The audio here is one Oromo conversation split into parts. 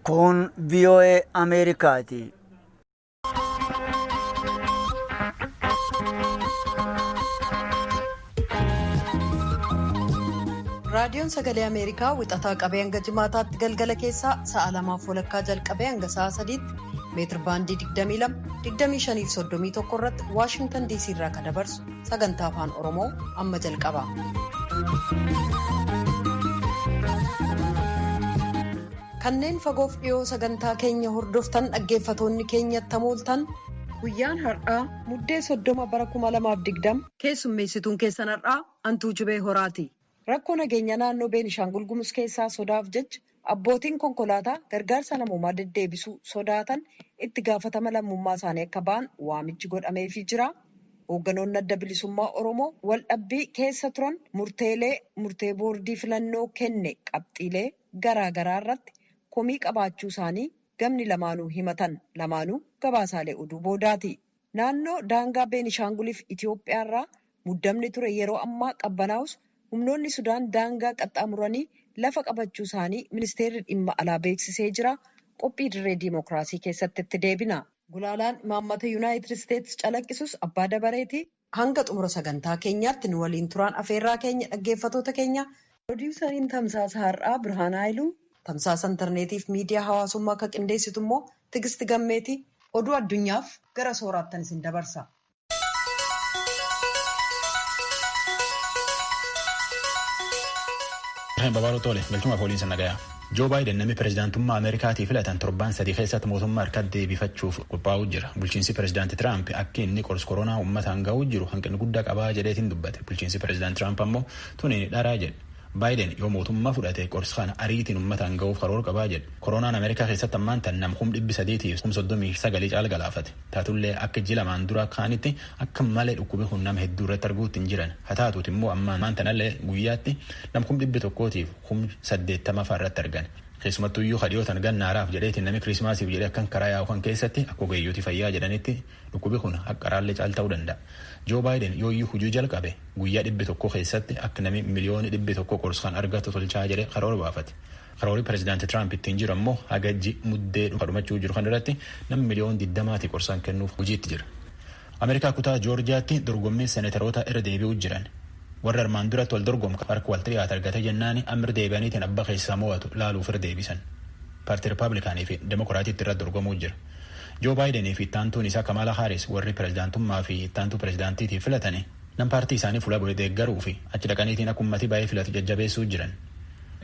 Kun VOA Ameerikaati. Raadiyoon Sagalee Ameerikaa wixataa qabee hanga jimaataatti galgala keessaa sa'a 2:00 jalqabee hanga sa'a 3:00 meetir baandii 22, 25 fi 31 irratti Waashingtan DC irraa kan dabarsu sagantaa afaan Oromoo amma jalqaba. Kanneen fagoof dhiyoo sagantaa keenya hordoftan dhaggeeffatoonni keenyatti hamooltan guyyaan har'aa muddee 30 bara 2020 keessummeessituun keessan har'aa Antuu Jibee Horaati. Rakkoo nageenya naannoo Beenishaangul Gumuz keessaa sodaaf jecha abbootiin konkolaataa gargaarsa namoomaa deddeebisuu sodaatan itti gaafatama lammummaa isaanii akka ba'an waamichi godhameefii jira. Hoogganoonni adda bilisummaa Oromoo wal dhabbii keessa turan murtee boordii filannoo kenne qabxiilee garaagaraa irratti komii qabaachuu isaanii gamni lamaanuu himatan. Lamaanuu gabaasaalee oduu boodaati. Naannoo daangaa Beenishaanguliif Itoophiyaarraa muddamni ture yeroo ammaa qabbanaa'us humnoonni Sudaan daangaa qaxxaamuranii lafa qabachuu isaanii ministeerri dhimma alaa beeksisee jira. Qophii dirree diimokiraasii keessatti itti deebina. Gulaalaan imaammata Yuunaayitid Isteetsi calaqqisus abbaa dabareeti. Hanga xumura sagantaa keenyaatti nu waliin turaan afeerraa keenya dhaggeeffatoota keenya. Pirodiisariin tamsaasa har'aa Birhaan Haayiluu, tamsaasa intarneetiif miidiyaa hawaasummaa akka qindeessitu immoo Tigisti Gammeeti. Oduu addunyaaf gara sooraattan isin dabarsa. Babaloo tole galchumaaf waliin sanagayaa. Joo Baayiden namni pirezidaantummaa Ameerikaatii filatan torban 3 keessatti mootummaa harkatti deebifachuuf qophaa'uu jira. Bulchiinsi pirezidaantii Tiraamp akka inni qorsa koronaa uummataan ga'uu jiru hanqina guddaa qabaa jedheetiin dubbate. Bulchiinsi pirezidaantii Tiraamp ammoo tuni dharaa jedhe. Baayiden yoo mootummaa fudhate qorsa kana ariitiin uummataan ga'uuf karoora qabaa jedhe. Koronaan Ameerikaa keessatti ammaan tan nam 339 caala galaafate. Taatullee akka ji'a lamaan dura kaanitti akka malee dhukkubi kun nama hedduu irratti arguutti hin jiran. Haa taatuuti immoo ammaan tanallee guyyaatti nam 180 fa'aa irratti argan. Keessumattuu iyyuu hadhiyootan gannaaraaf jedheetiin namni kiriismaasiif jedhee akkan karaa yaa'uufan keessatti akka ogeeyyooti fayyaa jedhanitti dhukkubi kun akka raallee caal ta'uu danda'a. Joo Baayiden yoo iyyuu hujii jalqabe guyyaa 100 keessatti akka namni miliyoona 100 qorsa kan argatu tolchaa jedhee karoora baafate. Karoorri pirezidaantii Tiraamp ittiin jiru ammoo hagajji muddee dhumachuu jiru kan irratti namni miliyoona 20 qorsaan kennuuf hojiitti jira. Ameerikaa kutaa Joorjiyaatti dorgommii seeneteroota irra deebi'uu jiran. Warra armaan duratti wal dorgomka harka wal xiriyaata argate jennaani amma deebi'aniitiin abba keessaa mo'atu laaluuf irra deebisan. Paartii Rippaabilikaanii fi Demokiraatiitti irratti dorgomuu jira. Joo Baayidenii fi ittaantuun isaa Kamala Haaris warri pirezidaantummaa fi ittaantuu pirezidaantiitiif filatanii nam paartii isaanii fuula bu'ee deeggaruu fi achi dhaqaniitiin akka uummatii baay'ee filatu jajjabeessuu jiran.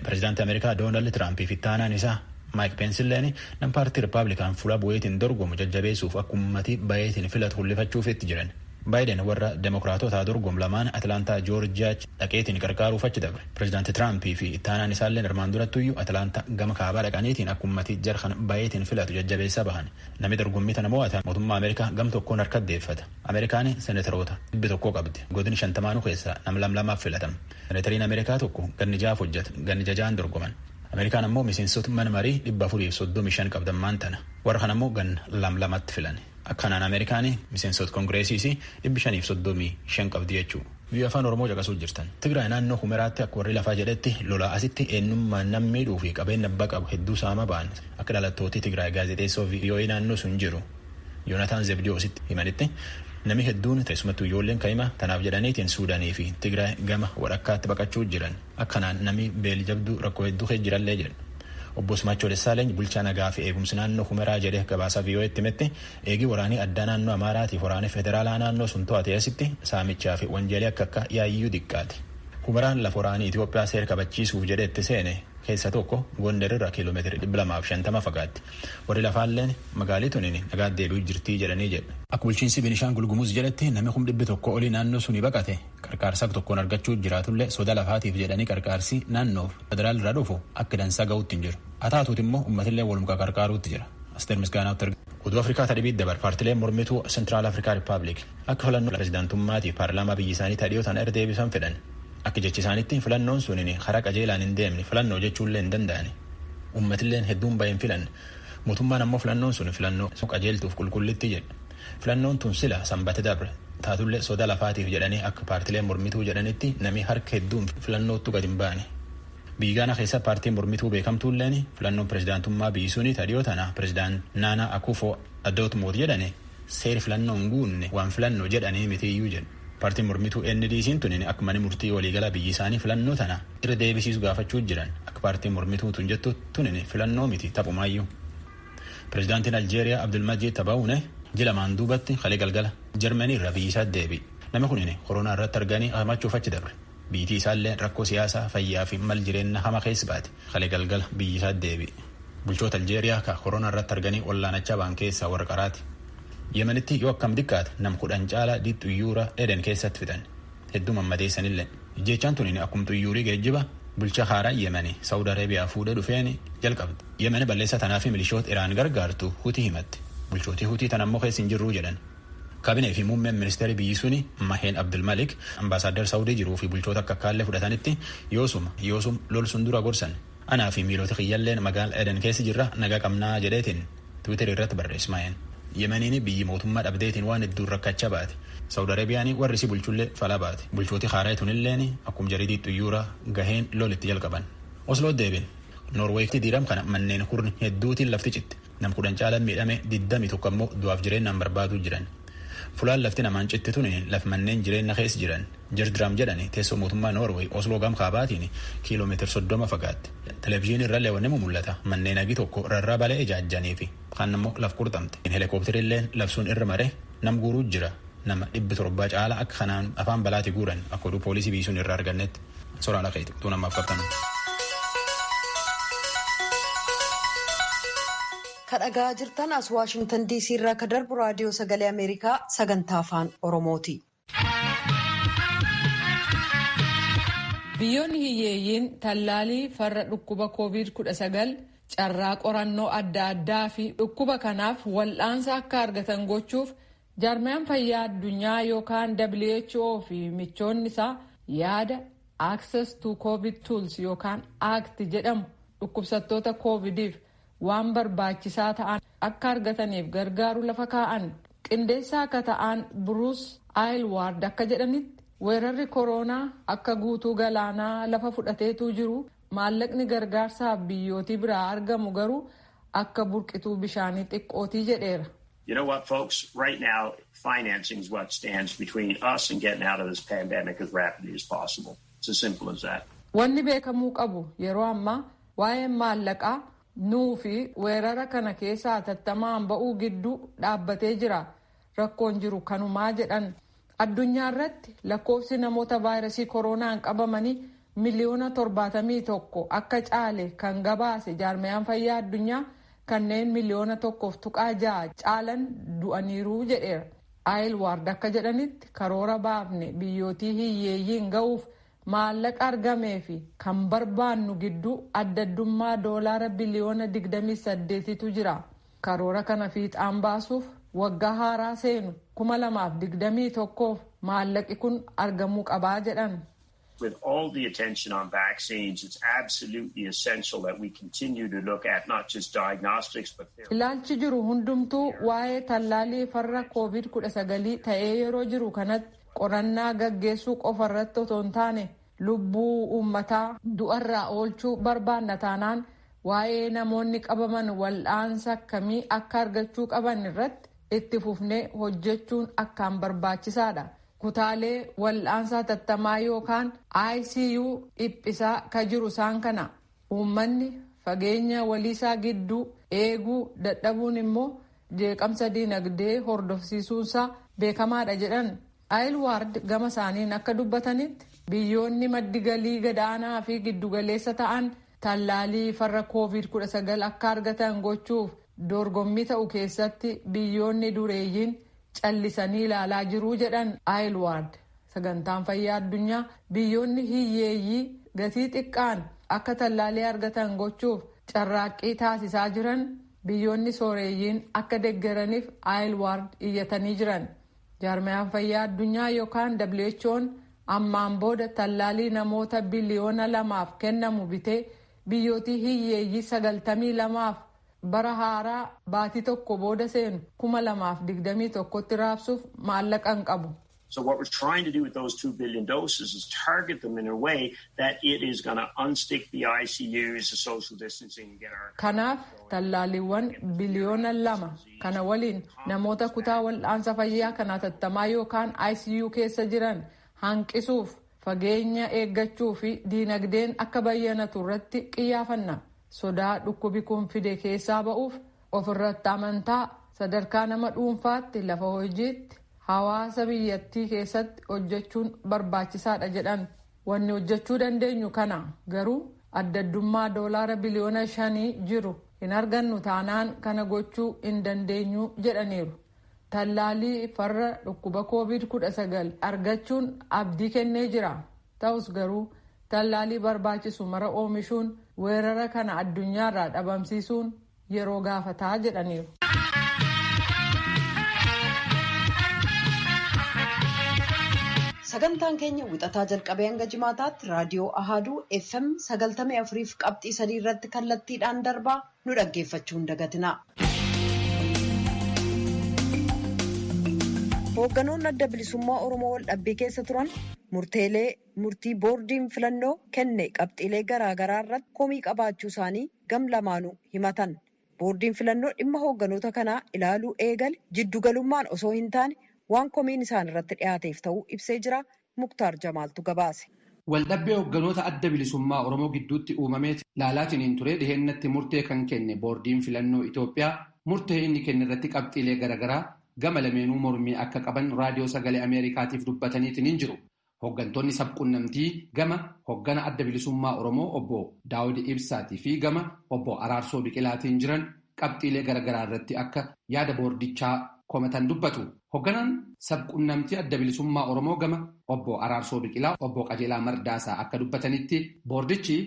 Pirezidaantii Ameerikaa Doonaald Tiraamp fi ittaanaan isaa Maayik Peensilleen nam paartii Rippaabilikaan fuula bu'eetiin dorgomu jajjabeessuuf akka uummatii baay'eetiin filatu hul'ifachuuf itti jiran. Baayiden warra Demokiraatota dorgomu lamaan Atlaantaa Joorjiyaa dhaqeetiin gargaaruuf achi dabre. Pirezidaantii Tiraamp fi ittaanaan isaallee armaan durattuyyuu Atlaantaa gama kaabaa dhaqaniitiin akka uummatii jarhan baay'eetiin filatu jajjabeessaa bahan. Namni dorgommii tana mo'atan mootummaa Ameerikaa gam tokkoon harka deeffata. Ameerikaan seeneteroota 100 qabdi. Godini 50 keessaa nam 2 filatama. Seeneteriin Ameerikaa tokko ganni 6 hojjeta. Ganni 6 dorgoman. Ameerikaan ammoo miseensota mana marii 435 qabdammaan tana. Warra kan ammoo gan 2 filan. Akkanaan Ameerikaanii miseensota Kongireesiis 535 qabdi jechuudha. Biyya afaan Oromoo caqasuu jirtan. Tigraay naannoo Humeraatti akka warri lafaa jedhetti lolaa asitti eenyummaa namni miidhuu fi qabeenya abbaa qabu hedduu saama ba'an. Akka dhalattooti Tigraay gaazexeessoo VOA naannoo sun jiru Yoonataan Zebdiyoositti himanitti namni hedduun teessumattuu ijoolleen kaa'ima tanaaf jedhaniitiin Suudaanii fi Tigraay gama walakkaatti baqachuu jiran. Akkanaan namni beeljabduu rakkoo hedduu jirallee jedhu. Obbo Simaachoo Dessaaleny bulchaa nagaa fi eegumsi naannoo Humeraa jedhee gabaasa VOA'tti himetti eegi waraanii addaa naannoo Amaaraatiif waraanii federaalaa naannoo sun to'ate asitti saamichaa fi wanjeelee akka yaayyuu diqqaati. Humeraan lafa waraanii Itoophiyaa seera kabachiisuuf jedhetti seene keessa tokko Gondarirraa kiiloomeetira 250 fagaatti. Warri lafaalleen magaalii tuniin nagaa deebi'uu jirtii jedhanii jedhu. Akka bulchiinsi Beenishaangul Gumuz jedhetti namni 100 olii naannoo sunii baqate qarqaarsa tokkoon argachuu jiraatullee soda lafaatiif jedhanii qarqaarsi naannoof federaalirraa dhufu akka dansaa ga'uutti hin jiru. Haa taatuuti immoo uummatillee walumkaa qarqaaruutti jira. Asteer Misgaanaatti argama. Oduu Afrikaa tadhibiitti dabar paartileen mormituu Sentiraal Afrikaa Rippaabilik akka filannoo pirezidaantummaatiif paarlaamaa biyya isaanii tadhiyootaan erga deebisan fedhan. Akka jechi isaaniitti filannoon suniin karaa qajeelaan hin deemne filannoo jechuullee hin danda'ani. Uummatilleen hedduun baay'een filan. Mootummaan ammoo filannoon sun filannoo qajeeltuuf qulqullitti jedha. Filannoon tun sila sanbata dabre taatullee soda lafaatiif jedhanii akka paartileen mormituu jedhanitti namni harka hedduun filannootti gadi hin baane. Biyya Gaanaa keessa paartiin mormituu beekamtuulleen filannoon pirezidaantummaa biyyi suni dhiyoo tana pirezidaant Naana Akufo-Addoot mootii jedhane seeri filannoon guunne waan filannoo jedhanii mitiiyyuu jedhu. Paartiin mormituu NDC'n tunin akka mana murtii waliigala biyyi isaanii filannoo tana irra deebisiisu gaafachuu jiran akka paartiin mormituu tun jettu tunin filannoo miti taphumaayyuu. Pirezidaantiin Aljeeriyaa Abdulmajid Tabawune jilamaan duubatti kalee galgala Jarmanii irra biyyi isaa deebi. Nama kunin koronaa irratti arganii hamachuuf achi dabre. Biyyi isaallee rakkoo siyaasaa fayyaa fi mal jireenya hama keessa baate kalee galgala biyyi isaa deebi. Bulchoota Aljeeriyaa ka koronaa irratti arganii wallaanachaa ba'an keessaa warra qaraati. Yemenitti yoo akkam dikkaate nam 10 caalaa xuyyuura Eden keessatti fidan hedduu mammadeessanillee. Jechaan tunin akkuma xuyyuurii geejjiba bulcha haaraa Yemenii Saawud Arabiyaa fuudhee dhufeen jalqabde. Yemeni balleessa tanaa fi milishoota Iraan gargaartu Hutii himatti. Bulchootii Hutii tan ammoo keessa hin jirruu jedhan. Kabinee fi muummeen ministeerii biyyi suni Maheen Abdulmalik ambaasaaddar Saawudii jiruu fi bulchoota akka kaallee fudhatanitti yoosum lol sun dura gorsan. Anaa fi miilota kiyyalleen magaala Eden keessa jirra nagaa qabnaa jedheetiin Tiwiiterii irratti barreesse Maheen. Yemeniin biyyi mootummaa dhabdeetiin waan hedduun rakkachaa baate. Saawud Arabiyaan warri si bulchullee falaa baate. Bulchooti haaraa tunilleen akkuma jaridii xuyyuura gaheen lolitti jalqaban. Osloo deebin. Noorweeyitti diiram kana manneen kurni hedduutiin lafti citte. Nam 10 caalaan miidhame 21 ammoo du'aaf jireenyaan barbaaduu jiran. Fulaan lafti namaan citte tunin laf manneen jireenya keessa jiran. Jirdraam jedhani teessoo mootummaa Noorweey Osloo gam kaabaatiin kiiloomeetira 30 fagaatte. Televezyiinii irra leewwanni mul'ata. Manneen hagi tokko rarraa balee ijaajjaniifi kan ammoo laf qurxamte. Helikooppiterilleen labsuun irra mare nam guuruu jira. Nama 700 caalaa akka kanaan afaan balaati guuran akka oduu poolisii biisuun irraa argannetti. Soraan laqeeti utuu namaaf qabtan. Kadhagaa jirtan as Waashingtan DC irraa ka darbu raadiyoo sagalee Ameerikaa sagantaa afaan Oromooti. Biyyoonni hiyyeeyyiin tallaalii farra dhukkuba COVID-19 carraa qorannoo adda addaa fi dhukkuba kanaaf wal'aansa akka argatan gochuuf jaarmayaan fayyaa addunyaa yookaan WHO fi michoonni isaa yaada Access to COVID Tools yookaan ACT jedhamu dhukkubsattoota COVIDiif waan barbaachisaa ta'an akka argataniif gargaaru lafa kaa'an. Qindeessaa akka ta'an Bruce Aylward akka jedhanitti weerarri koronaa akka guutuu galaanaa lafa fudhateetu jiru maallaqni gargaarsaaf biyyootii biraa argamu garuu akka burqituu bishaanii xiqqootii jedheera. You know what, folks? Right now, financing is what stands between us and getting out of this pandemic as rapidly as possible. It's as simple as that. Wanni beekamuu qabu yeroo ammaa waa'ee maallaqaa nuu fi weerara kana keessaa hatattamaan ba'uu gidduu dhaabbatee jira. Rakkoon jiru kanumaa jedhan. Addunyaa irratti lakkoofsi namoota vaayirasii koronaan qabamanii miliyoona 71 akka caale kan gabaase jaarmayaan fayyaa addunyaa kanneen miliyoona 1.6 caalan du'aniiru jedheera. Aylward akka jedhanitti karoora baafne biyyootii hiyyeeyyiin ga'uuf maallaqa argamee fi kan barbaannu gidduu addaddummaa doolaara biliyoona 28tu jira. Karoora kana fiixaan baasuuf waggaa haaraa seenu 2021 maallaqi kun argamuu qabaa jedhan. With all the attention on vaccines, it's absolutely essential that we continue to look at not just diagnostics but therapy. Ilaalchi jiru hundumtuu waa'ee tallaalii farra COVID-19 ta'ee yeroo jiru kanatti qorannaa gaggeessuu qofarratti otoo hin taane lubbuu uummataa du'arraa oolchuu barbaanna taanaan waa'ee namoonni qabaman wal'aansa akkamii akka argachuu qaban irratti itti fufnee hojjechuun akkaan barbaachisaadha. Kutaalee wal'aansaa tattamaa yookaan ICU dhiphisaa ka jiru isaan kana. Uummanni fageenya waliisaa gidduu eeguu dadhabuun immoo jeeqamsa diinagdee hordofsiisuunsaa beekamaadha jedhan. Aylward gama isaaniin akka dubbatanitti biyyoonni maddi galii gadaanaa fi giddugaleessa ta'an tallaalii farra COVID-19 akka argatan gochuuf dorgommii ta'u keessatti biyyoonni dureeyyiin callisanii ilaalaa jiruu jedhan Aylward. Sagantaan fayyaa addunyaa biyyoonni hiyyeeyyii gatii xiqqaan akka tallaalii argatan gochuuf carraaqqii taasisaa jiran biyyoonni sooreeyyiin akka deeggaraniif Aylward iyyatanii jiran. Jaarmayaan fayyaa addunyaa yookaan WHO'n ammaan booda tallaalii namoota biliyoona 2 kennamu bitee biyyootii hiyyeeyyii 92 bara haaraa baatii tokko booda seenu 2021tti raabsuuf maallaqan qabu. So what we're trying to do with those 2 billion doses is target them in a way that it is going to unstick the ICUs, the social distancing, and get our... Kanaaf tallaaliiwwan biliyoona 2 kana waliin namoota kutaa wal'aansa fayyaa kan hatattamaa yookaan ICU keessa jiran hanqisuuf fageenya eeggachuu fi diinagdeen akka bayyanatu irratti xiyyeeffanna. Sodaa dhukkubi kun fide keessaa ba'uuf ofirratti amantaa sadarkaa nama dhuunfaatti lafa hojiitti hawaasa biyyattii keessatti hojjechuun barbaachisaadha jedhan. Wanni hojjechuu dandeenyu kana garuu addaddummaa doolaara biliyoona 5 jiru hin argannu taanaan kana gochuu hin dandeenyu jedhaniiru. Tallaalii farra dhukkuba COVID-19 argachuun abdii kennee jira. Ta'us garuu tallaalii barbaachisu mara oomishuun weerara kana addunyaarraa dhabamsiisuun yeroo gaafataa jedhaniiru. Sagantaan keenya wixataa jalqabee hanga jimaataatti raadiyoo Ahaduu FM 94.3 irratti kallattiidhaan darbaa nu dhaggeeffachuu hin dagatinaa. Hoogganoonni adda bilisummaa Oromoo waldhabbii keessa turan murtii boordiin filannoo kenne qabxiilee garaagaraa irratti komii qabaachuu isaanii gam lamaanuu himatan. Boordiin filannoo dhimma hoogganoota kanaa ilaaluu eegale jiddugalummaan osoo hin taane waan komiin isaan irratti dhiyaateef ta'uu ibsee jira. Muktaar Jamaaltu gabaase. Waldhabbee hoogganoota adda bilisummaa Oromoo gidduutti uumamee laalaatiin ture dhiheenyatti murtee kan kenne boordiin filannoo Itoophiyaa murtee inni kenne irratti qabxiilee garaagaraa gama lameenuu mormii akka qaban raadiyoo sagalee Ameerikaatiif dubbataniitiin jiru. Hooggantoonni sabquunnamtii gama hooggana adda bilisummaa Oromoo obbo Daawud Ibsaatii fi gama obbo Araarsoo Biqilaatiin jiran qabxiilee garaagaraa irratti akka yaada boordichaa komatan dubbatu. Hoogganaan sabquunnamtii adda bilisummaa Oromoo gama obbo Araarsoo Biqilaa obbo Qajeelaa Mardaasaa akka dubbatanitti boordichi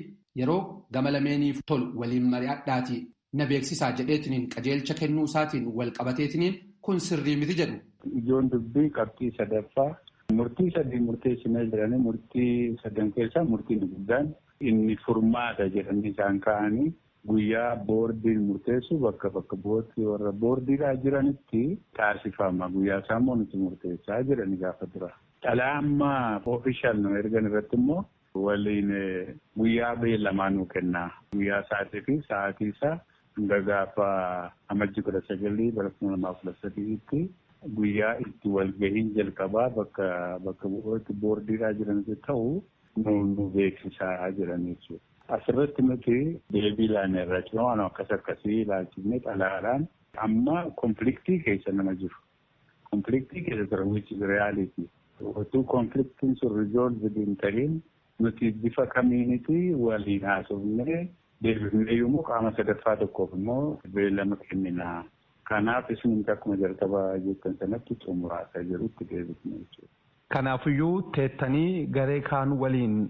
yeroo gama lameeniif tolu waliin mari'adhaatii na beeksisaa jedheetiniin qajeelcha kennuu isaatiin wal qabateetiniin kun sirrii miti jedhu. Ijoon dubbii qabxii sadaffaa murtii sadii murteessinee jiranii murtii sadan keessaa murtiin guddaan inni furmaata jedhanii isaan ka'anii guyyaa boordiin murteessu bakka bu'ootti warra boordiidhaa jiranitti taasifama guyyaa sammuu nuti murteessaa jiranii gaafa dura. Dhalaa amma ofishaal nu ergan irratti immoo waliin guyyaa beellamaa nuu kennaa. Guyyaa sa'aatii fi sa'aatii isaa hanga gaafa amajjii 19 bara 2013tti guyyaa itti walgahiin jalqabaa bakka bu'ootti boordiidhaa jiranitti ta'u nu beeksisaa jiranii jechuudha. Asirratti nuti deebii ilaanee irra cimaa waan akkasii ilaalchifnee xalaadhaan amma konfliktii keessa nama jiru. Konfliktii keessa tura which is reality. Otuu konfliktiin sun resolved hin ta'in nuti bifa kamiiniti waliin haasofnee deebifnee yommuu qaama sadaffaa tokkoof immoo beellama kenninaa. Kanaaf isin akkuma jalqabaa jettan sanatti xumuraasaa jirutti deebifnee jechuudha. Kanaafiyyuu teettanii garee kaan waliin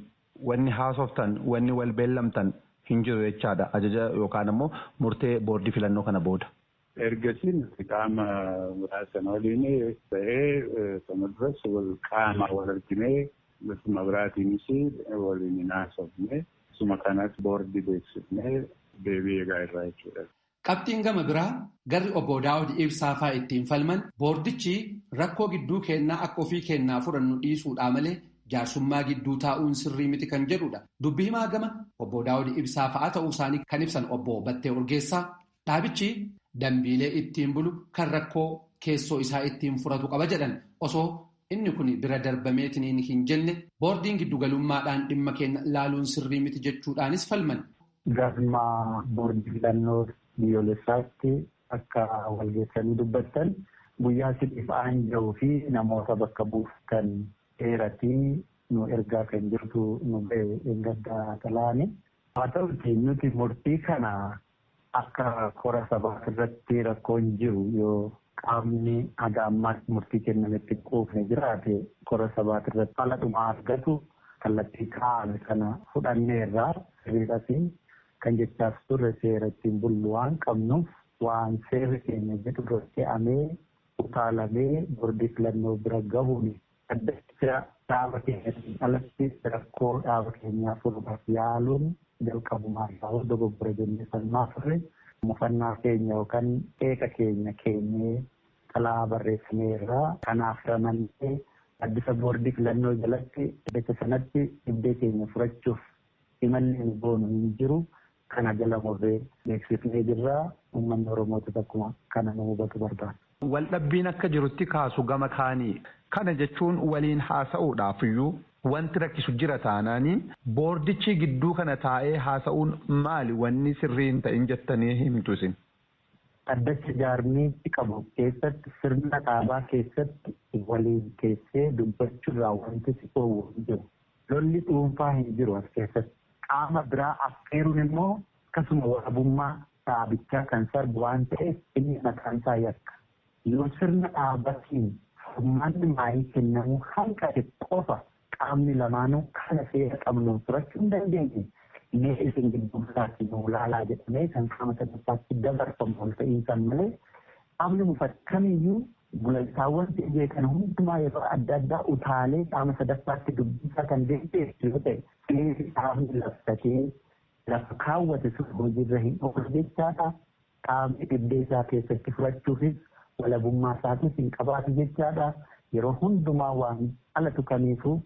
wanni haasoftan wanni wal beellamtan hin jiru jechaadha ajaja yookaan immoo murtee boordii filannoo kana booda. Ergasii nuti qaama muraasan waliin ta'ee sana duras qaama wal arginee akkuma biraatiinis waliin haasofnee akkuma kanas boordii beeksifnee deebii eegaa irraa jechuudha. Qabxiin gama biraa garri obbo Daawud Ibsaa fa'aa ittiin falman boordichi rakkoo gidduu kennaa akka ofii kennaa fudhannu dhiisuudhaa malee jaarsummaa gidduu taa'uun sirrii miti kan jedhudha. Dubbii himaa gama obbo Daawud Ibsaa fa'aa ta'uu isaanii kan ibsan obbo Battee Urgeessaa dhaabichi dambiilee ittiin bulu kan rakkoo keessoo isaa ittiin furatu qaba jedhan osoo inni kun bira darbameetiniin hin jenne boordiin giddugalummaadhaan dhimma keenya ilaaluun sirrii miti jechuudhaanis falman. Galma boordii filannoo biyyoolessaatti akka walgeessanii dubbattan guyyaa sibiif aanja'uu fi namoota bakka buuftan dheeratii nu ergaa kan jirtu nu ba'e eeggaddaa talaani. Haa ta'uti nuti murtii kana akka kora sabaa irratti rakkoon jiru yoo qaamni haga ammaatti murtii kennametti quufne jiraate kora sabaa irratti fala dhumaa argatu kallattii kaa'ame kana fudhanneerraa hiriirati kan jechaaf turre seera ittiin bullu waan qabnuuf waan seerri keenya jedhu irra fe'amee utaalamee boordii filannoo bira gahuun adda dhaaba keenyatti alatti rakkoo dhaaba keenyaa furuudhaaf yaaluun jalqabumaa isaa dogoggora jennee falmaa turre mufannaa keenya yookaan eeka keenya keenyee xalaa barreeffameerraa kanaaf ramannee addisa boordii filannoo jalatti bakka sanatti dhibdee keenya furachuuf imalli boonu hin jiru. Kana jala morree beeksifnee jirraa uummanni Oromootu akkuma kana nu hubatu barbaada. Waldhabbiin akka jirutti kaasu gama kaanii kana jechuun waliin haasa'uudhaaf iyyuu wanti rakkisu jira taanaaniin boordichi gidduu kana taa'ee haasa'uun maali wanni sirriin ta'in jettanii himtu isin. Addacha jaarmiitti qabu keessatti sirna dhaabaa keessatti waliin keessee dubbachuurraa wanti si oowwu hin jiru. Lolli dhuunfaa hin jiru as keessatti. Qaama biraa affeeruun immoo akkasuma walabummaa dhaabichaa kan sarbu waan ta'eef inni mataan isaa yakka. Yoo sirna dhaabatiin furmaanni maayii kennamuu hanqate qofa qaamni lamaanuu kana seera qabnuun furachuu hin dandeenye. Mee isin gidduu isaatti nuu laalaa jedhamee kan qaama sadaffaatti dabarfamu ol ta'iinsan malee qaamni mufakkamiyyuu gulantaawwan ta'ee kan hundumaa yeroo adda addaa utaalee qaama sadaffaatti dubbisaa kan deemteessu yoo ta'e qaamni labsatee lafa kaawwate sun hojiirra hin oolu jechaadha. Qaamni dhibdee isaa keessatti furachuufis walabummaa isaatis hin qabaatu jechaadha. Yeroo hundumaa waan alatu kamiifuu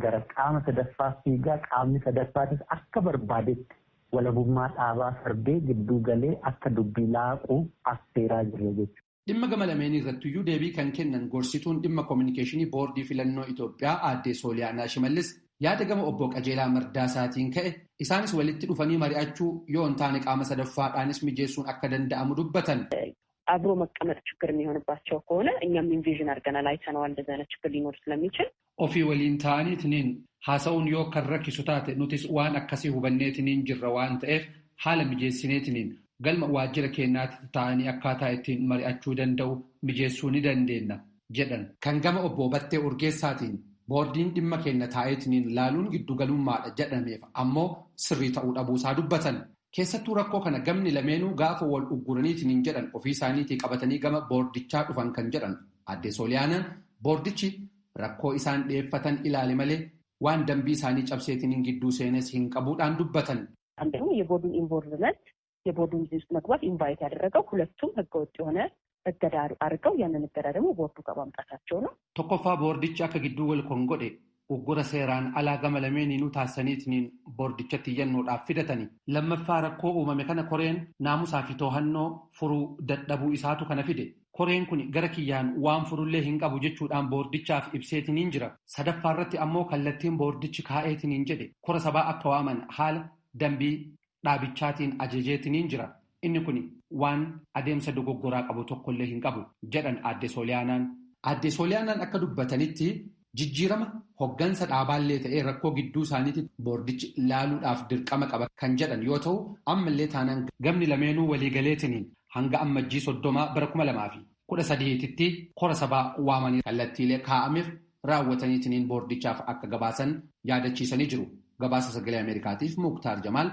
gara qaama sadaffaa fiigaa qaamni sadaffaatis akka barbaadetti walabummaa dhaabaa sarbee gidduu galee akka dubbii laaquu affeeraa jira jechuudha. Dhimma gama lameen irrattiyyuu deebii kan kennan gorsituun dhimma koominikeeshinii boordii filannoo Itoophiyaa aadde Sooliyaanaa Shimallis yaada gama obbo Qajeelaa Mardaasaatiin ka'e isaanis walitti dhufanii mari'achuu yoo hin taane qaama sadaffaadhaanis mijeessuun akka danda'amu dubbatan. አብሮ መቀመጥ ችግር የሚሆንባቸው ከሆነ እኛም ኢንቪዥን አድርገናል አይተነዋል እንደዚህ አይነት ችግር ሊኖር ስለሚችል ofii waliin ta'aniitiin haasa'uun yoo kan rakkisu taate nutis waan akkasii hubanneetiin jirra waan ta'eef haala mijeessineetiin galma waajjira keenyaatti ta'anii akkaataa ittiin mari'achuu danda'u mijeessuu ni dandeenya jedhan. Kan gama obbo Battee Urgeessaatiin boordiin dhimma keenya taa'eetiin laaluun giddugalummaadha jedhameef ammoo sirrii ta'uu dhabuusaa dubbatan. Keessattuu rakkoo kana gamni lameenuu gaafa wal ugguraniitiin jedhan ofii isaaniitii qabatanii gama boordichaa dhufan kan jedhan aadde Sooliyaanaan boordichi rakkoo isaan dhiyeeffatan ilaale malee waan dambii isaanii cabseetiin gidduu seenes hin qabuudhaan dubbatan. አንደኛው የቦርዱን ኢንቮልቭመንት የቦርዱን ጊዜ ውስጥ መግባት ኢንቫይት ያደረገው ሁለቱም ህገወጥ የሆነ እገዳ አድርገው ያንን እገዳ ደግሞ ቦርዱ ከማምጣታቸው ነው። tokkoffaa boordichi akka gidduu wal kongodhe uggura seeraan alaa gama lameeninuu taasisaniitiin boordichatti iyyannoodhaaf fidatani. Lammaffaa rakkoo uumame kana koreen naamusaa fi to'annoo furuu dadhabuu isaatu kana fide. Koreen kun gara kiyyaan waan furullee hin qabu jechuudhaan boordichaaf ibseetiniin jira. Sadaffaa irratti ammoo kallattiin boordichi kaa'eetiniin jedhe kora sabaa akka waaman haala dambii dhaabichaatiin ajajeetiniin jira. Inni kun waan adeemsa dogoggoraa qabu tokkollee hin qabu jedhan aadde Sooliyaanaan. Aadde Sooliyaanaan akka dubbatanitti jijjiirama hoggansa dhaabaallee ta'ee rakkoo gidduu isaaniitti boordichi laaluudhaaf dirqama qaba kan jedhan yoo ta'u ammallee taanaan gamni lameenuu waliigaleetiniin hanga ammajjii 30 bara 2013tti kora sabaa waamanii kallattiilee kaa'ameef raawwataniitiin boordichaaf akka gabaasan yaadachiisanii jiru. Gabaasa sagalee Ameerikaatiif Muktaar Jamaal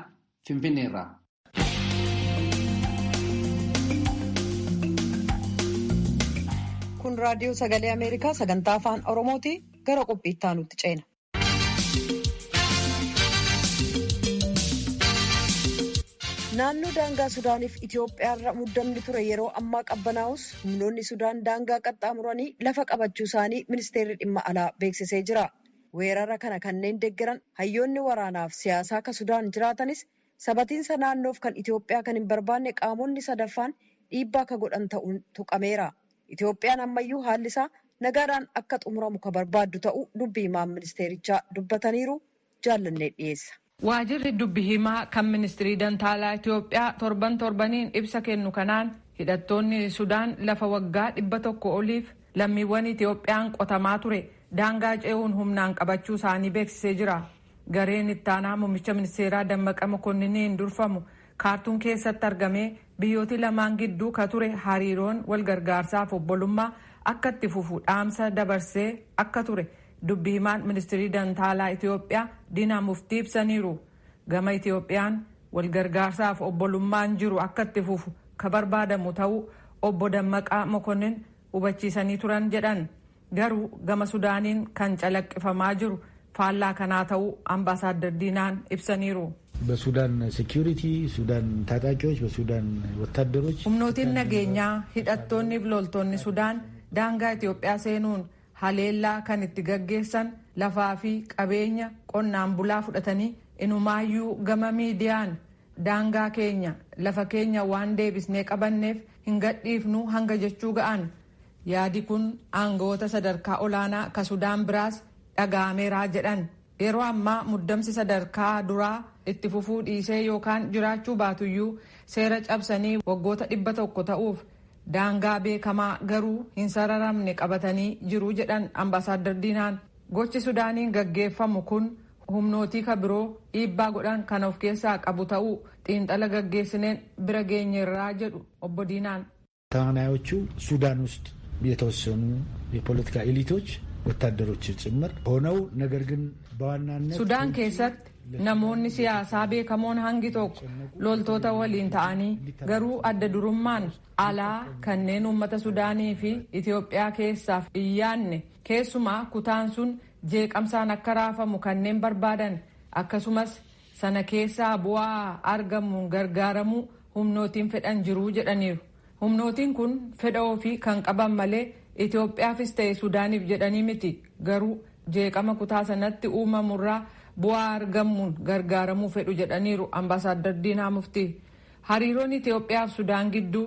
Finfinneerraa. Kun raadiyoo sagalee Ameerikaa sagantaa afaan Oromooti gara qophiittaa nutti ceena. Naannoo daangaa Sudaaniif Itoophiyaarra muddamni ture yeroo ammaa qabbanaa'us humnoonni Sudaan daangaa qaxxaamuranii lafa qabachuu isaanii ministeerri dhimma alaa beeksisee jira. Weerara kana kanneen deeggaran hayyoonni waraanaaf siyaasaa akka Sudaan jiraatanis sabatiinsa naannoof kan Itoophiyaa kan hin barbaanne qaamonni sadaffaan dhiibbaa akka godhan ta'uun tuqameera. Itoophiyaan ammayyuu haalli isaa nagaadhaan akka xumuramu ka barbaaddu ta'uu dubbi himaan ministeerichaa dubbataniiru jaallannee dhiyeessa. Waajirri dubbi himaa kan ministirii dantaalaa Itoophiyaa torbaniin ibsa kennu kanaan hidhattoonni Sudaan lafa waggaa 100 oliif lammiiwwan Itoophiyaan qotamaa ture daangaa ce'uun humnaan qabachuu isaanii beeksisee jira. Gareen ittaanaa muummicha ministeeraa Dammaqa Mokonniiniin durfamu kaartuun keessatti argamee biyyooti lamaan gidduu ka ture hariiroon wal gargaarsaaf obbolummaa akka itti fufu dhaamsa dabarsee akka ture dubbi himaan ministirii dantaalaa Itoophiyaa Diinaa Muftii ibsaniiru. Gama Itoophiyaan wal gargaarsaaf obbolummaan jiru akka itti fufu ka barbaadamu ta'uu obbo Dammaqaa Mokonnin hubachiisanii turan jedhan. Garuu gama Sudaaniin kan calaqqifamaa jiru faallaa kanaa ta'uu ambaasaadder Diinaan ibsaniiru. በሱዳን ሴኩሪቲ ሱዳን ታጣቂዎች በሱዳን ወታደሮች humnootiin nageenyaa hidhattoonni fi loltoonni Sudaan daangaa Itoophiyaa seenuun haleellaa kan itti gaggeessan lafaa fi qabeenya qonnaan bulaa fudhatanii inumaayyuu gama miidiyaan daangaa keenya lafa keenya waan deebisnee qabanneef hin gadhiifnu hanga jechuu ga'an. Yaadi kun aangawoota sadarkaa olaanaa ka Sudaan biraas dhaga'ameeraa jedhan. Yeroo ammaa muddamsi sadarkaa duraa itti fufuu dhiisee yookaan jiraachuu baatuyyuu seera cabsanii waggoota 100 ta'uuf daangaa beekamaa garuu hin sararamne qabatanii jiru jedhan ambaasaadar Diinaan. Gochi Sudaaniin gaggeeffamu kun humnootii ka biroo dhiibbaa godhan kan of keessaa qabu ta'uu xiinxala gaggeessineen bira geenyeerraa jedhu obbo Diinaan. ተዋናዮቹ ሱዳን ውስጥ የተወሰኑ የፖለቲካ ኤሊቶች ወታደሮች ጭምር ሆነው ነገር ግን በዋናነት ሱዳን keessatti namoonni siyaasaa beekamoon hangi tokko loltoota waliin ta'anii garuu adda durummaan alaa kanneen uummata Sudaanii fi Itoophiyaa keessaaf iyyaanne keessumaa kutaan sun jeeqamsaan akka raafamu kanneen barbaadan akkasumas sana keessaa bu'aa argamuun gargaaramuu humnootiin fedhan jiruu jedhaniiru. Humnootiin kun fedha ofii kan qaban malee Itoophiyaafis ta'e Sudaaniif jedhanii miti garuu jeeqama kutaa sanatti uumamurraa bu'aa argamuun gargaaramuu fedhu jedhaniiru ambaasaadar Diinaa Muftii. Hariiroon Itoophiyaaf Sudaan gidduu,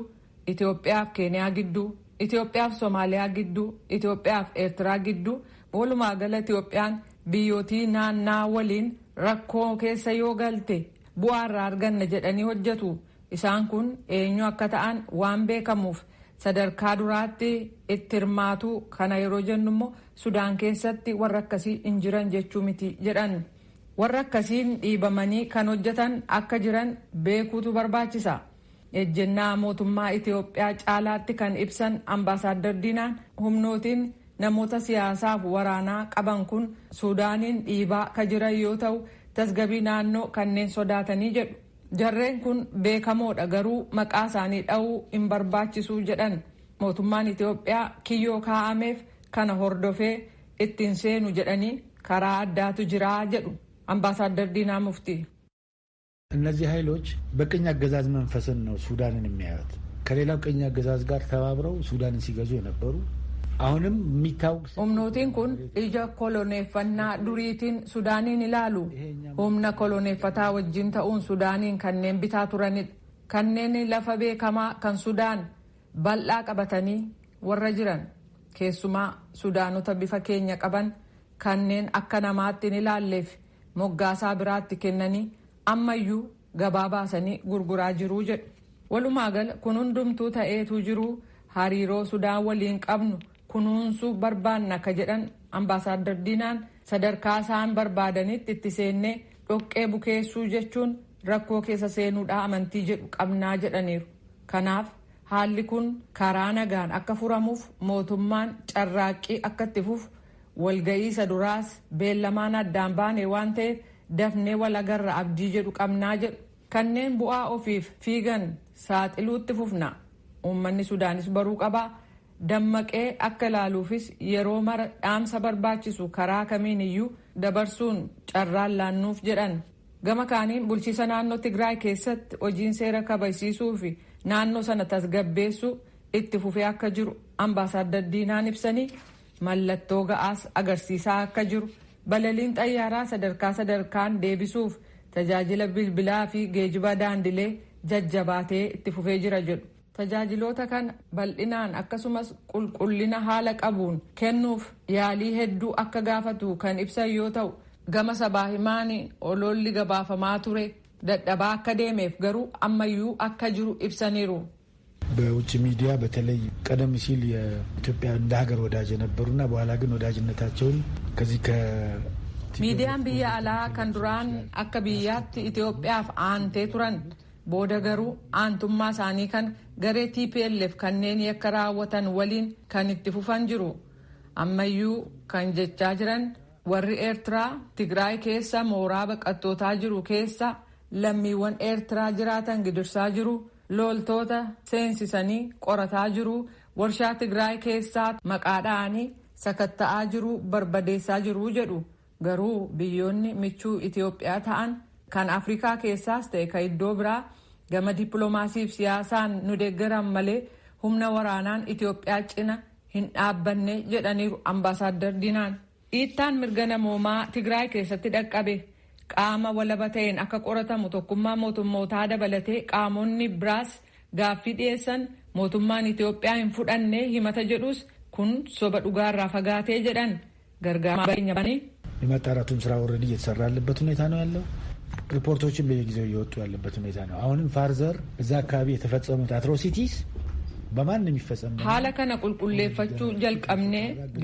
Itoophiyaaf Keeniyaa gidduu, Itoophiyaaf Somaaliyaa gidduu, Itoophiyaaf Eertiraa gidduu walumaa gala Itoophiyaan biyyootii naannaa waliin rakkoo keessa yoo galte bu'aa irraa arganna jedhanii hojjetu. Isaan kun eenyu akka ta'an waan beekamuuf sadarkaa duraatti itti hirmaatu kana yeroo jennu immoo Sudaan keessatti warra akkasii hin jiran jechuu miti jedhan. Warra akkasiin dhiibamanii kan hojjetan akka jiran beekuutu barbaachisa. Ejjennaa mootummaa Itoophiyaa caalaatti kan ibsan ambaasaadar Diinaan humnootiin namoota siyaasaaf waraanaa qaban kun Sudaaniin dhiibaa ka jiran yoo ta'u tasgabii naannoo kanneen sodaatanii jedhu. Jarreen kun beekamoodha garuu maqaa isaanii dha'uu hin barbaachisu jedhan. Mootummaan Itoophiyaa kiyyoo kaa'ameef kana hordofee ittiin seenu jedhanii karaa addaatu jira jedhu ambaaሳደር ዲና ሙፍቲ። እነዚህ ኃይሎች በቅኝ አገዛዝ መንፈስን ነው ሱዳንን የሚያዩት። ከሌላው ቅኝ አገዛዝ ጋር ተባብረው ሱዳንን ሲገዙ የነበሩ አሁንም የሚታወቅ humnootiin kun ija koloneeffannaa duriitiin Sudaaniin ilaalu humna koloneeffataa wajjin ta'uun Sudaaniin kanneen bitaa turanidha. Kanneen lafa beekamaa kan Sudaan bal'aa qabatanii warra jiran keessumaa Sudaanota bifa keenya qaban kanneen akka namaatti hin ilaalleef moggaasaa biraatti kennanii ammayyuu gabaa baasanii gurguraa jiruu jedhu. Walumaa gala kun hundumtuu ta'eetu jiru hariiroo Sudaan waliin qabnu kunuunsuu barbaanna akka jedhan ambaasaadar Diinaan sadarkaa isaan barbaadanitti itti seennee dhoqqee bukeessuu jechuun rakkoo keessa seenuudha amantii jedhu qabnaa jedhaniiru. Kanaaf haalli kun karaa nagaan akka furamuuf mootummaan carraaqqii akka itti fufu walga'iisa duraas beellamaan addaan baane waan ta'eef dafnee walagarra abdii jedhu qabnaa jedhu. Kanneen bu'aa ofiif fiigan saaxiluutti fufna. Uummanni Sudaanis baruu qabaa. Dammaqee akka ilaaluufis yeroo mara dhaamsa barbaachisu karaa kamiin iyyuu dabarsuun carraan laannuuf jedhan. Gama kaaniin bulchiisa naannoo Tigraay keessatti hojiin seera kabachiisuu fi naannoo sana tasgabbeessuu itti fufee akka jiru ambaasaadar Diinaan ibsanii mallattoo ga'aas agarsiisaa akka jiru balaliin xayyaaraa sadarkaa sadarkaan deebisuuf tajaajila bilbilaa fi geejjiba daandilee jajjabaatee itti fufee jira jedhu. Tajaajiloota kana bal'inaan akkasumas qulqullina haala qabuun kennuuf yaalii hedduu akka gaafatu kan ibsan yoo ta'u gama sabaa himaan ololli gabaafamaa ture dadhabaa akka deemeef garuu ammayyuu akka jiru ibsaniiru. በውጭ ሚዲያ በተለይ ቀደም ሲል የኢትዮጵያ እንደ ሀገር ወዳጅ የነበሩና በኋላ ግን ወዳጅነታቸውን ከዚህ ሚዲያን biyya alaa kan duraan akka biyyaatti Itoophiyaaf aantee turan booda garuu aantummaa isaanii kan garee TPLF kanneen yakka raawwatan waliin kan itti fufan jiru. Ammayyuu kan jechaa jiran warri Eertiraa Tigraay keessa mooraa baqattootaa jiru keessa lammiiwwan Eertiraa jiraatan gidirsaa jiru. Loltoota seensisanii qorataa jiru. Warshaa Tigraay keessaa maqaa dha'anii sakatta'aa jiru barbadeessaa jiru jedhu. Garuu biyyoonni michuu Itoophiyaa ta'an kan Afrikaa keessaas ta'e kan iddoo biraa gama dippiloomaasiif siyaasaan nu deeggaran malee humna waraanaan Itoophiyaa cina hin dhaabbanne jedhaniiru ambaasaadder Diinaan. Dhiittaan mirga namoomaa Tigraay keessatti dhaqqabe qaama walaba ta'een akka qoratamu tokkummaa mootummootaa dabalatee qaamonni biraas gaaffii dhiyeessan mootummaan Itoophiyaa hin fudhanne himata jedhus kun soba dhugaarraa fagaatee jedhan gargaarsa የማጣራቱም ስራ ኦልሬዲ እየተሰራ ያለበት ሁኔታ ነው ያለው። ሪፖርቶችን በየጊዜው እየወጡ ያለበት ሁኔታ ነው። አሁንም ፋርዘር እዛ አካባቢ የተፈጸሙት አትሮሲቲስ በማንም ይፈጸም ሀለ ከነ ቁልቁሌፈቹ ጀልቀምኔ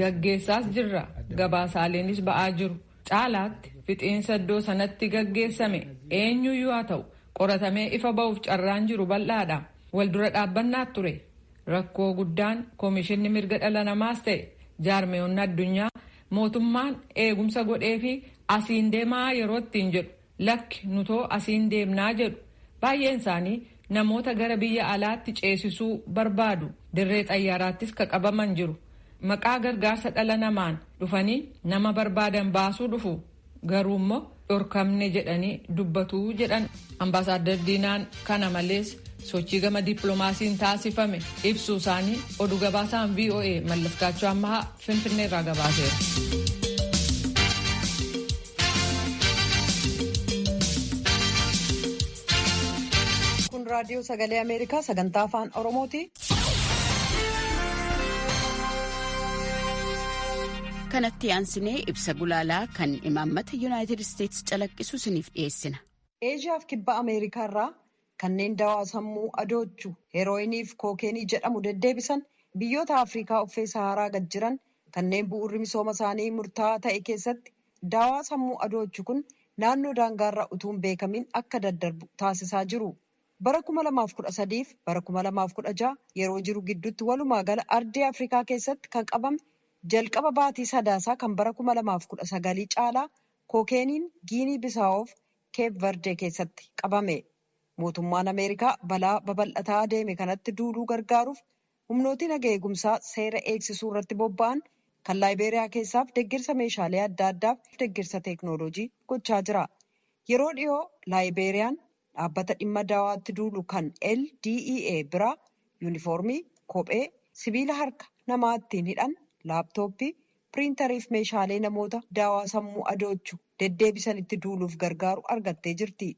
ገጌሳስ ጅራ ገባሳሌኒስ በአጅሩ ጫላት ፊጤንሰ ዶ ሰነቲ ገጌሰሜ ኤኙ ዩአተው ቆረተሜ ኢፈባውፍ ጨራን ጅሩ በላዳ ወልዱረ ዳበናት ቱሬ ረኮ ጉዳን ኮሚሽን ሚርገ ደለነማስ ተኤ ጃርሜውና አዱኛ mootummaan eegumsa godhee fi asiin deemaa yeroo ittiin jedhu lakki nutoo asiin deemnaa jedhu baay'een isaanii namoota gara biyya alaatti ceesisuu barbaadu dirree xayyaaraattis qabaman jiru maqaa gargaarsa dhala namaan dhufanii nama barbaadan baasuu dhufu garuu immoo dhorkamne jedhanii dubbatuu jedhan ambaasaadder Diinaan. Kana malees sochii gama dippiloomaasiin taasifame ibsuu isaanii oduu gabaasaan VOA Mallaskaachuu Ammahaa Finfinneerraa gabaaseera. Kun raadiyoo sagalee Ameerikaa sagantaa afaan Oromooti. Kanatti aansinee ibsa gulaalaa kan imaammata Yuunaayitid Isteetsi calaqqisu isiniif dhiyeessina. Eeshiyaaf kibba Ameerikaarraa kanneen dawaa sammuu adoochu heerooyinii fi kookeenii jedhamu deddeebisan biyyoota Afrikaa uffee Saharaa gad jiran kanneen bu'uurri misooma isaanii murtaa'aa ta'e keessatti dawaa sammuu adoochu kun naannoo daangaarraa utuu hin beekamin akka daddarbu taasisaa jiru. Bara 2013 fi bara 2016 yeroo jiru gidduutti walumaa gala ardii Afrikaa keessatti kan qabame jalqaba baatii sadaasaa kan bara 2019 caalaa kookeeniin Giinii Bisaawoof Keep Verde keessatti qabame. Mootummaan Ameerikaa balaa babal'ataa adeeme kanatti duuluu gargaaruuf humnooti naga eegumsaa seera eegsisuu irratti bobba'an kan Laayibeeriyaa keessaaf deeggarsa meeshaalee adda addaaf deeggarsa teeknooloojii gochaa jira. Yeroo dhiyoo Laayibeeriyaan dhaabbata dhimma dawaatti duulu kan LDEA biraa yuunifoormii, kophee, sibiila harka namaa ittiin hidhan, laaptooppii, piriintarii fi meeshaalee namoota dawaa sammuu adoochu deddeebisanitti duuluuf gargaaru argattee jirti.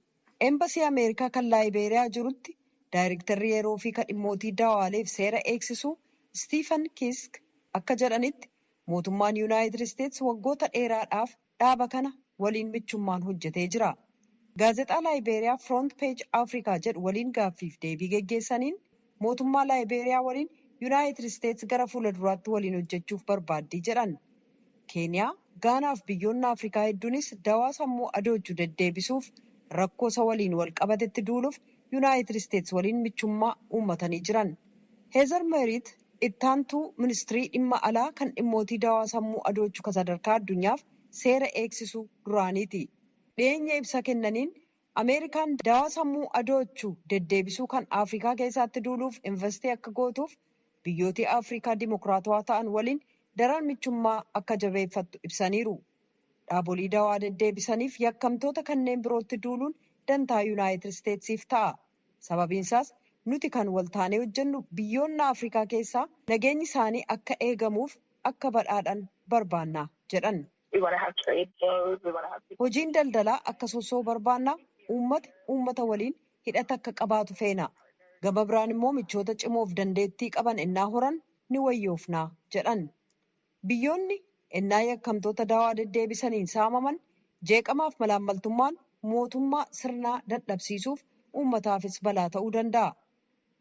Eembasii Ameerikaa kan Laayibeeriyaa jirutti daayirektarri yeroo fi kadhimmootii dawaaleef seera eegsisuu Stiifen Kiisk akka jedhanitti mootummaan Yuunaayitid Isteetsi waggoota dheeraadhaaf dhaaba kana waliin michummaan hojjetee jira. Gaazexaa Laayibeeriyaa Front Page Afrikaa jedhu waliin gaaffiif deebii geggeessaniin mootummaa Laayibeeriyaa waliin Yuunaayitid Isteetsi gara fuula duraatti waliin hojjechuuf barbaaddii jedhan. Keeniyaa, Gaanaaf biyyoonni Afrikaa hedduunis dawaa sammuu adoochu deddeebisuuf rakkoo isa waliin wal qabatetti duuluuf Yuunaayitid Isteetsi waliin michummaa uummatanii jiran. Heezar Meeriit ittaantuu ministirii dhimma alaa kan dhimmootii dawaa sammuu adoochu kan sadarkaa addunyaaf seera eegsisuu duraaniiti. Dhiyeenya ibsa kennaniin Ameerikaan dawaa sammuu adoochu deddeebisuu kan Afrikaa keessatti duuluuf investii akka gootuuf biyyoota Afrikaa dimokiraatawaa ta'an waliin daran michummaa akka jabeeffattu ibsaniiru. Dhaabolii dawaa deddeebisaniif yakkamtoota kanneen birootti duuluun dantaa Yuunaayitid Isteetsiif ta'a. Sababiin isaas nuti kan waltaanee hojjennu biyyoonni Afrikaa keessaa nageenyi isaanii akka eegamuuf akka badhaadhan barbaanna jedhan. Hojiin daldalaa akka sossoo barbaanna uummata waliin hidhata akka qabaatu feena. Gama biraan immoo michoota cimoof dandeettii qaban ennaa horan ni wayyoofna jedhan. Biyyoonni ennaa yakkamtoota dawaa deddeebisaniin saamaman jeeqamaaf malaammaltummaan mootummaa sirnaa dadhabsiisuuf uummataafis balaa ta'uu danda'a.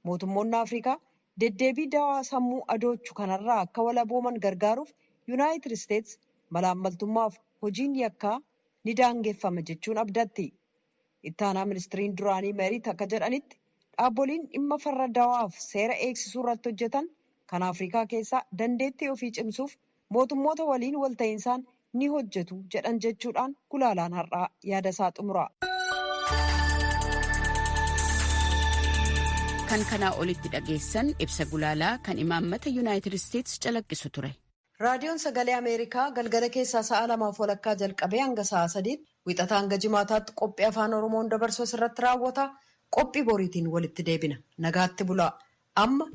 Mootummoonni Afrikaa deddeebii dawaa sammuu adoochu kanarraa akka walabooman gargaaruuf Yuunaayitid Isteetsi malaammaltummaaf hojiin yakkaa ni daangeffama jechuun abdatti. Ittaanaa ministiriin duraanii Meeriit akka jedhanitti dhaabboliin dhimma farra dawaaf seera eegsisuu irratti hojjetan kan Afrikaa keessaa dandeettii ofii cimsuuf mootummoota waliin walta'iinsaan ni hojjetu jedhan jechuudhaan gulaalaan har'aa yaada isaa xumura. Kan kanaa olitti dhageessan ibsa gulaalaa kan imaammata Yuunaayitid Isteetsi calaqqisu ture. Raadiyoon sagalee Ameerikaa galgala keessaa sa'a 2:00 jalqabee hanga sa'a 3 wixataa hanga jimaataatti qophii afaan Oromoon dabarsu irratti raawwata. Qophii boriitiin walitti deebina. Nagaatti bulaa. Amma